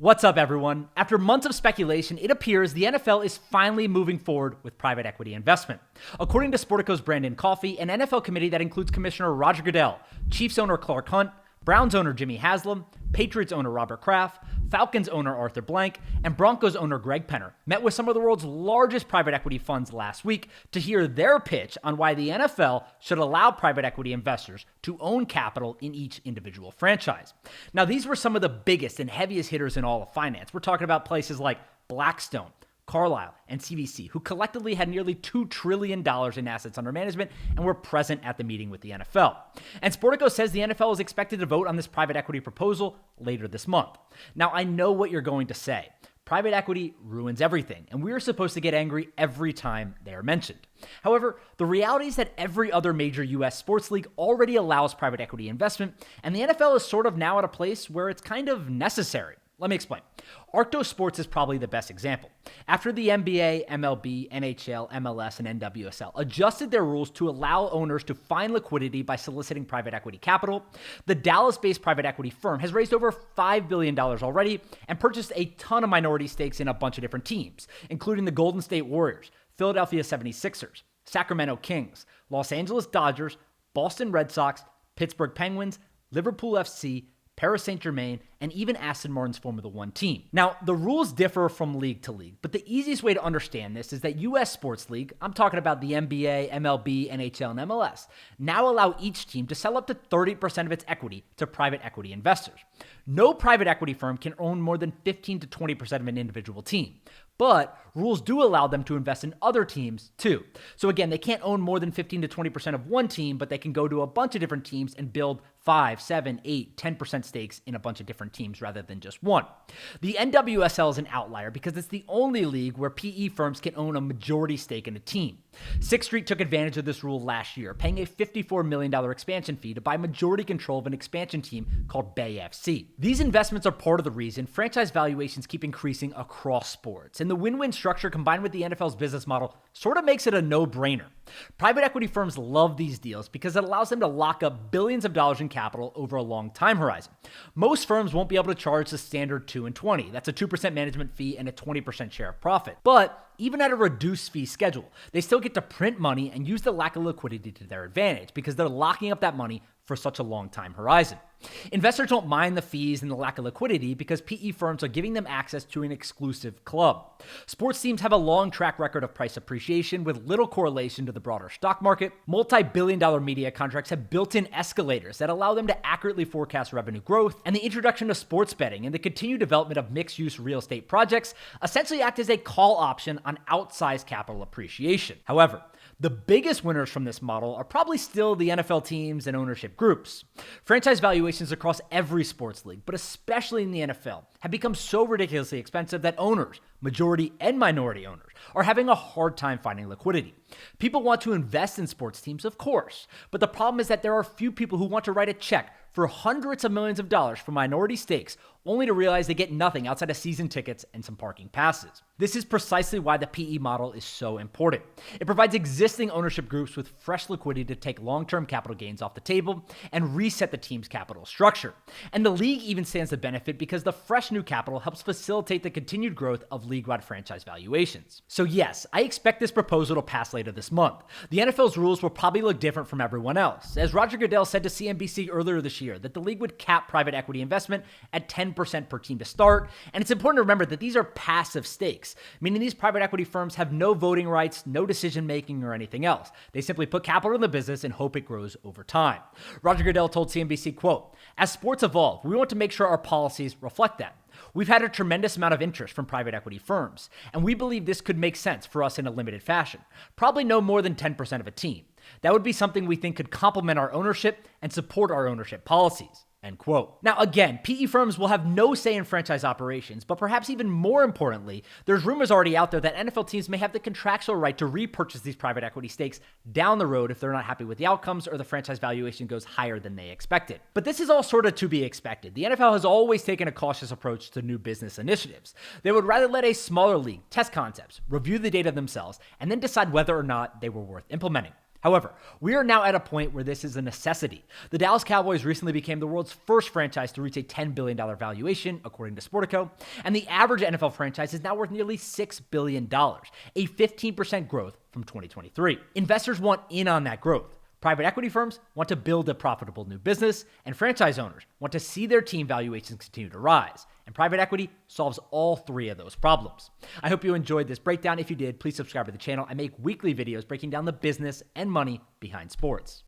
What's up, everyone? After months of speculation, it appears the NFL is finally moving forward with private equity investment. According to Sportico's Brandon Coffey, an NFL committee that includes Commissioner Roger Goodell, Chiefs owner Clark Hunt, Browns owner Jimmy Haslam, Patriots owner Robert Kraft, Falcons owner Arthur Blank, and Broncos owner Greg Penner met with some of the world's largest private equity funds last week to hear their pitch on why the NFL should allow private equity investors to own capital in each individual franchise. Now, these were some of the biggest and heaviest hitters in all of finance. We're talking about places like Blackstone, Carlyle, and CVC, who collectively had nearly $2 trillion in assets under management and were present at the meeting with the NFL. And Sportico says the NFL is expected to vote on this private equity proposal later this month. Now, I know what you're going to say. Private equity ruins everything, and we are supposed to get angry every time they are mentioned. However, the reality is that every other major U.S. sports league already allows private equity investment, and the NFL is sort of now at a place where it's kind of necessary. Let me explain. Arctos Sports is probably the best example. After the NBA, MLB, NHL, MLS, and NWSL adjusted their rules to allow owners to find liquidity by soliciting private equity capital, the Dallas-based private equity firm has raised over $5 billion already and purchased a ton of minority stakes in a bunch of different teams, including the Golden State Warriors, Philadelphia 76ers, Sacramento Kings, Los Angeles Dodgers, Boston Red Sox, Pittsburgh Penguins, Liverpool FC, Paris Saint-Germain, and even Aston Martin's Formula One team. Now, the rules differ from league to league, but the easiest way to understand this is that U.S. Sports League, I'm talking about the NBA, MLB, NHL, and MLS, now allow each team to sell up to 30% of its equity to private equity investors. No private equity firm can own more than 15 to 20% of an individual team. But rules do allow them to invest in other teams too. So again, they can't own more than 15 to 20% of one team, but they can go to a bunch of different teams and build 5, 7, 8, 10% stakes in a bunch of different teams rather than just one. The NWSL is an outlier because it's the only league where PE firms can own a majority stake in a team. Sixth Street took advantage of this rule last year, paying a $54 million expansion fee to buy majority control of an expansion team called Bay FC. These investments are part of the reason franchise valuations keep increasing across sports, and the win-win structure combined with the NFL's business model sort of makes it a no-brainer. Private equity firms love these deals because it allows them to lock up billions of dollars in capital over a long time horizon. Most firms won't be able to charge the standard 2 and 20. That's a 2% management fee and a 20% share of profit. But even at a reduced fee schedule, they still get to print money and use the lack of liquidity to their advantage because they're locking up that money for such a long time horizon. Investors don't mind the fees and the lack of liquidity because PE firms are giving them access to an exclusive club. Sports teams have a long track record of price appreciation with little correlation to the broader stock market. Multi-billion-dollar media contracts have built-in escalators that allow them to accurately forecast revenue growth, and the introduction of sports betting and the continued development of mixed-use real estate projects essentially act as a call option on outsized capital appreciation. However, the biggest winners from this model are probably still the NFL teams and ownership groups. Franchise valuations across every sports league, but especially in the NFL, have become so ridiculously expensive that owners, majority and minority owners, are having a hard time finding liquidity. People want to invest in sports teams, of course, but the problem is that there are few people who want to write a check for hundreds of millions of dollars for minority stakes, only to realize they get nothing outside of season tickets and some parking passes. This is precisely why the PE model is so important. It provides existing ownership groups with fresh liquidity to take long-term capital gains off the table and reset the team's capital structure. And the league even stands to benefit because the fresh new capital helps facilitate the continued growth of league-wide franchise valuations. So yes, I expect this proposal to pass later this month. The NFL's rules will probably look different from everyone else. As Roger Goodell said to CNBC earlier this year, that the league would cap private equity investment at 10% per team to start. And it's important to remember that these are passive stakes, meaning these private equity firms have no voting rights, no decision-making, or anything else. They simply put capital in the business and hope it grows over time. Roger Goodell told CNBC, quote, "As sports evolve, we want to make sure our policies reflect that. We've had a tremendous amount of interest from private equity firms, and we believe this could make sense for us in a limited fashion. Probably no more than 10% of a team. That would be something we think could complement our ownership and support our ownership policies." End quote. Now again, PE firms will have no say in franchise operations, but perhaps even more importantly, there's rumors already out there that NFL teams may have the contractual right to repurchase these private equity stakes down the road if they're not happy with the outcomes or the franchise valuation goes higher than they expected. But this is all sort of to be expected. The NFL has always taken a cautious approach to new business initiatives. They would rather let a smaller league test concepts, review the data themselves, and then decide whether or not they were worth implementing. However, we are now at a point where this is a necessity. The Dallas Cowboys recently became the world's first franchise to reach a $10 billion valuation, according to Sportico, and the average NFL franchise is now worth nearly $6 billion, a 15% growth from 2023. Investors want in on that growth. Private equity firms want to build a profitable new business, and franchise owners want to see their team valuations continue to rise. And private equity solves all three of those problems. I hope you enjoyed this breakdown. If you did, please subscribe to the channel. I make weekly videos breaking down the business and money behind sports.